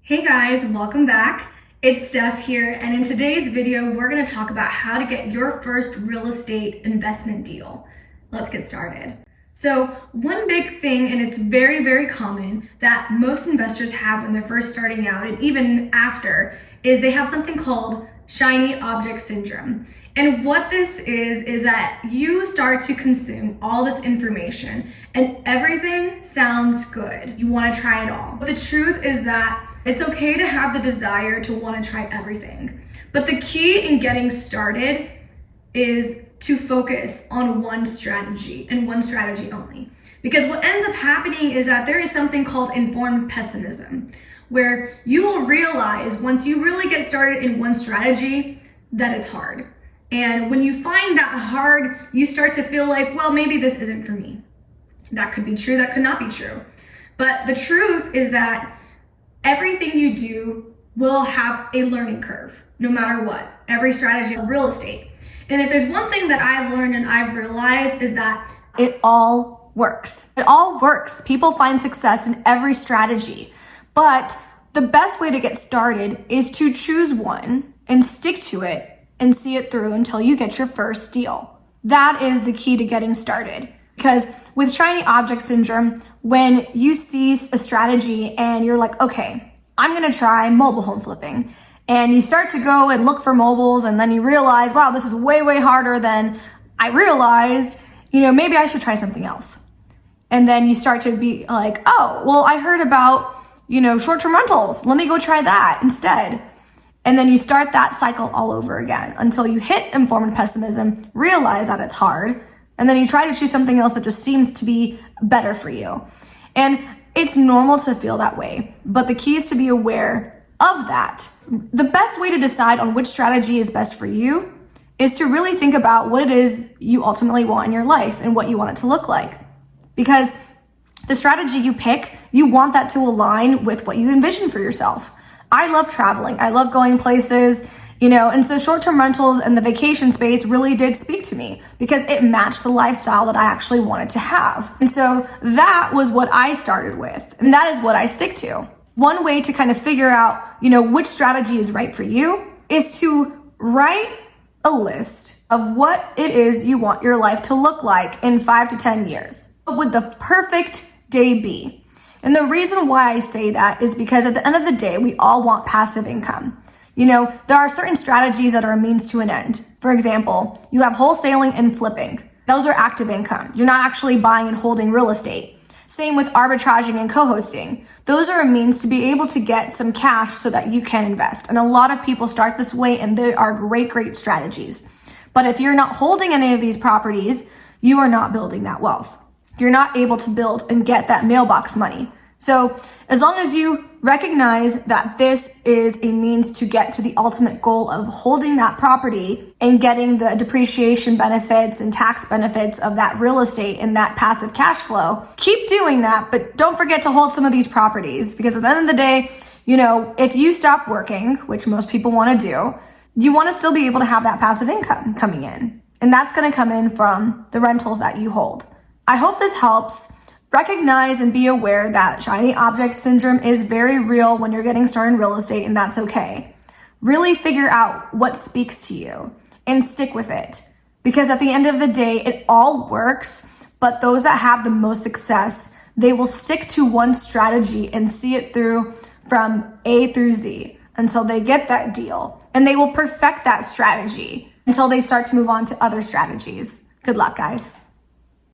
Hey guys, welcome back. It's Steph here, and in today's video, we're gonna talk about how to get your first real estate investment deal. Let's get started. So one big thing, and it's very, very common, that most investors have when they're first starting out, and even after, is they have something called shiny object syndrome. And what this is that you start to consume all this information and everything sounds good. You want to try it all. But the truth is that it's okay to have the desire to want to try everything. But the key in getting started is to focus on one strategy and one strategy only. Because what ends up happening is that there is something called informed pessimism, where you will realize once you really get started in one strategy that it's hard. And when you find that hard, you start to feel like, well, maybe this isn't for me. That could be true, that could not be true. But the truth is that everything you do will have a learning curve, no matter what. Every strategy of real estate. And if there's one thing that I've learned and I've realized is that it all works. It all works. People find success in every strategy. But the best way to get started is to choose one and stick to it and see it through until you get your first deal. That is the key to getting started. Because with shiny object syndrome, when you see a strategy and you're like, okay, I'm gonna try mobile home flipping. And you start to go and look for mobiles and then you realize, wow, this is way, way harder than I realized, maybe I should try something else. And then you start to be like, oh, well, I heard about short-term rentals. Let me go try that instead. And then you start that cycle all over again until you hit informed pessimism, realize that it's hard, and then you try to choose something else that just seems to be better for you. And it's normal to feel that way, but the key is to be aware of that. The best way to decide on which strategy is best for you is to really think about what it is you ultimately want in your life and what you want it to look like. Because the strategy you pick, you want that to align with what you envision for yourself. I love traveling. I love going places, and so short-term rentals and the vacation space really did speak to me because it matched the lifestyle that I actually wanted to have. And so that was what I started with, and that is what I stick to. One way to kind of figure out, which strategy is right for you is to write a list of what it is you want your life to look like in 5 to 10 years. What would the perfect day be? And the reason why I say that is because at the end of the day, we all want passive income. There are certain strategies that are a means to an end. For example, you have wholesaling and flipping. Those are active income. You're not actually buying and holding real estate. Same with arbitraging and co-hosting. Those are a means to be able to get some cash so that you can invest. And a lot of people start this way and they are great, great strategies. But if you're not holding any of these properties, you are not building that wealth. You're not able to build and get that mailbox money. So as long as you recognize that this is a means to get to the ultimate goal of holding that property and getting the depreciation benefits and tax benefits of that real estate and that passive cash flow, keep doing that, but don't forget to hold some of these properties because at the end of the day, if you stop working, which most people want to do, you want to still be able to have that passive income coming in. And that's going to come in from the rentals that you hold. I hope this helps. Recognize and be aware that shiny object syndrome is very real when you're getting started in real estate, and that's okay. Really figure out what speaks to you and stick with it. Because at the end of the day, it all works, but those that have the most success, they will stick to one strategy and see it through from A through Z until they get that deal. And they will perfect that strategy until they start to move on to other strategies. Good luck, guys.